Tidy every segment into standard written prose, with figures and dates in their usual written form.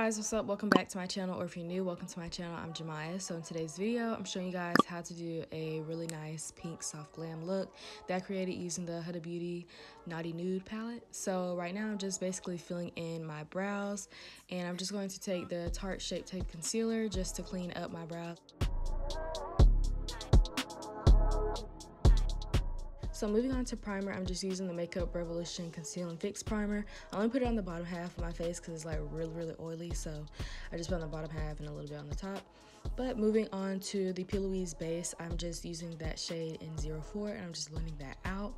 guys, what's up? Welcome back to my channel, or if you're new, welcome to my channel. I'm JaMya. So in today's video, I'm showing you guys how to do a really nice pink soft glam look that I created using the Huda Beauty Naughty Nude palette. So right now I'm just basically filling in my brows, and I'm just going to take the Tarte Shape Tape Concealer just to clean up my brows. So moving on to primer, I'm just using the Makeup Revolution Conceal and Fix Primer. I only put it on the bottom half of my face because it's like really oily, so I just put on the bottom half and a little bit on the top. But moving on to the plouise base, I'm just using that shade in 04 and I'm just blending that out.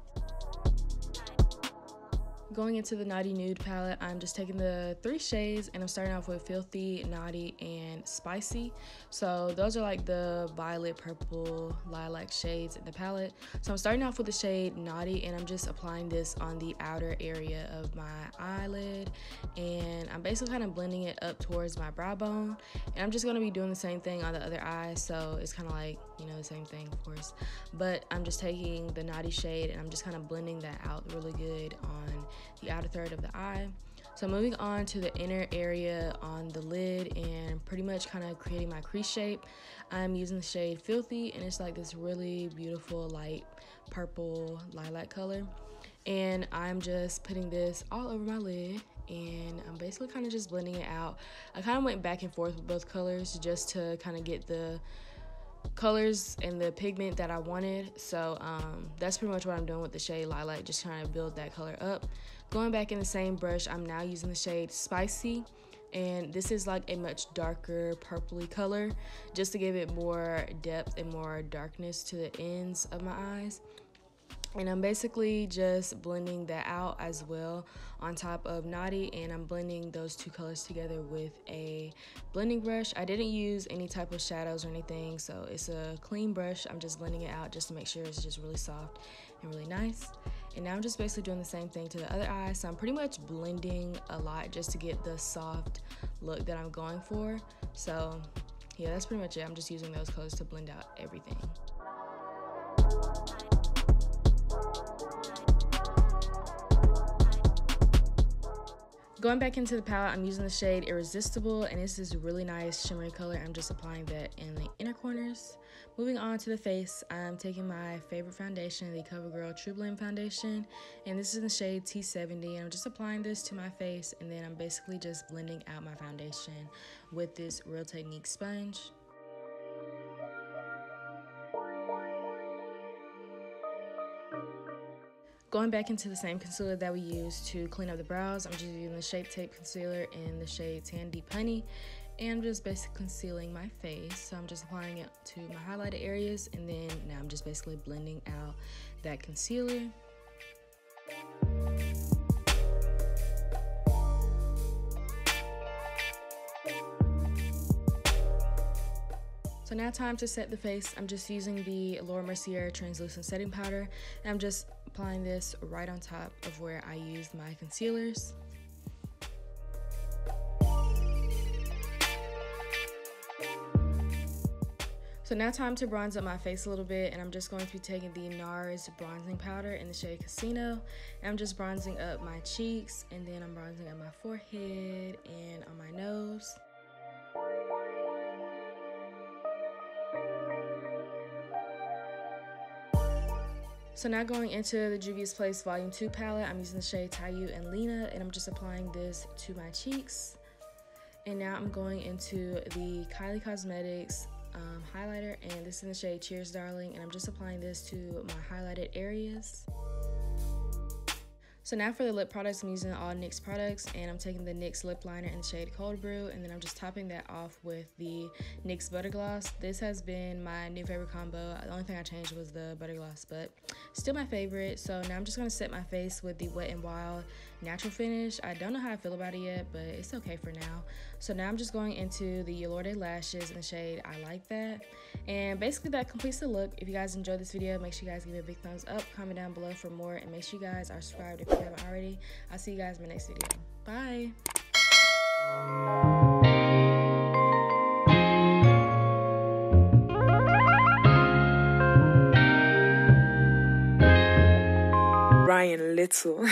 Going into the Naughty Nude palette, I'm just taking the 3 shades and I'm starting off with Filthy, Naughty, and Spicy. So those are like the violet, purple, lilac shades in the palette. So I'm starting off with the shade Naughty and I'm just applying this on the outer area of my eyelid. And I'm basically kind of blending it up towards my brow bone. And I'm just going to be doing the same thing on the other eye. So it's kind of like, you know, the same thing, of course. But I'm just taking the Naughty shade and I'm just kind of blending that out really good on the outer third of the eye. So moving on to the inner area on the lid and pretty much kind of creating my crease shape, I'm using the shade Filthy, and it's like this really beautiful light purple lilac color. And I'm just putting this all over my lid and I'm basically kind of just blending it out. I kind of went back and forth with both colors just to kind of get the colors and the pigment that I wanted. So that's pretty much what I'm doing with the shade Lilac, just trying to build that color up. Going back in the same brush, I'm now using the shade Spicy, and this is like a much darker purpley color just to give it more depth and more darkness to the ends of my eyes. And I'm basically just blending that out as well on top of Naughty, and I'm blending those two colors together with a blending brush. I didn't use any type of shadows or anything, so it's a clean brush. I'm just blending it out just to make sure it's just really soft and really nice. And now I'm just basically doing the same thing to the other eye. So I'm pretty much blending a lot just to get the soft look that I'm going for. So yeah, that's pretty much it. I'm just using those colors to blend out everything. Going back into the palette, I'm using the shade Irresistible, and this is a really nice shimmery color. I'm just applying that in the inner corners. Moving on to the face, I'm taking my favorite foundation, the CoverGirl Trublend foundation, and this is in the shade T70, and I'm just applying this to my face, and then I'm basically just blending out my foundation with this Real Technique sponge. Going back into the same concealer that we used to clean up the brows, I'm just using the Shape Tape Concealer in the shade Tan Deep Honey, and I'm just basically concealing my face. So I'm just applying it to my highlighted areas, and then now I'm just basically blending out that concealer. So now time to set the face. I'm just using the Mercier Translucent Setting Powder, and I'm just applying this right on top of where I used my concealers. So now time to bronze up my face a little bit, and I'm just going to be taking the NARS bronzing powder in the shade Casino, and I'm just bronzing up my cheeks, and then I'm bronzing up my forehead and on my nose. So now going into the Juvias Place Volume 2 palette, I'm using the shade Tayu and Lena, and I'm just applying this to my cheeks. And now I'm going into the Kylie Cosmetics highlighter, and this is in the shade Cheers Darling, and I'm just applying this to my highlighted areas. So now for the lip products, I'm using all NYX products, and I'm taking the NYX lip liner in the shade Cold Brew, and then I'm just topping that off with the NYX Butter Gloss. This has been my new favorite combo. The only thing I changed was the Butter Gloss, but still my favorite. So now I'm just going to set my face with the Wet n Wild Natural Finish. I don't know how I feel about it yet, but it's okay for now. So now I'm just going into the Yalorde lashes in the shade I Like That. And basically that completes the look. If you guys enjoyed this video, make sure you guys give it a big thumbs up, comment down below for more, and make sure you guys are subscribed if you haven't already. I'll see you guys in my next video. Bye! Ryan Little.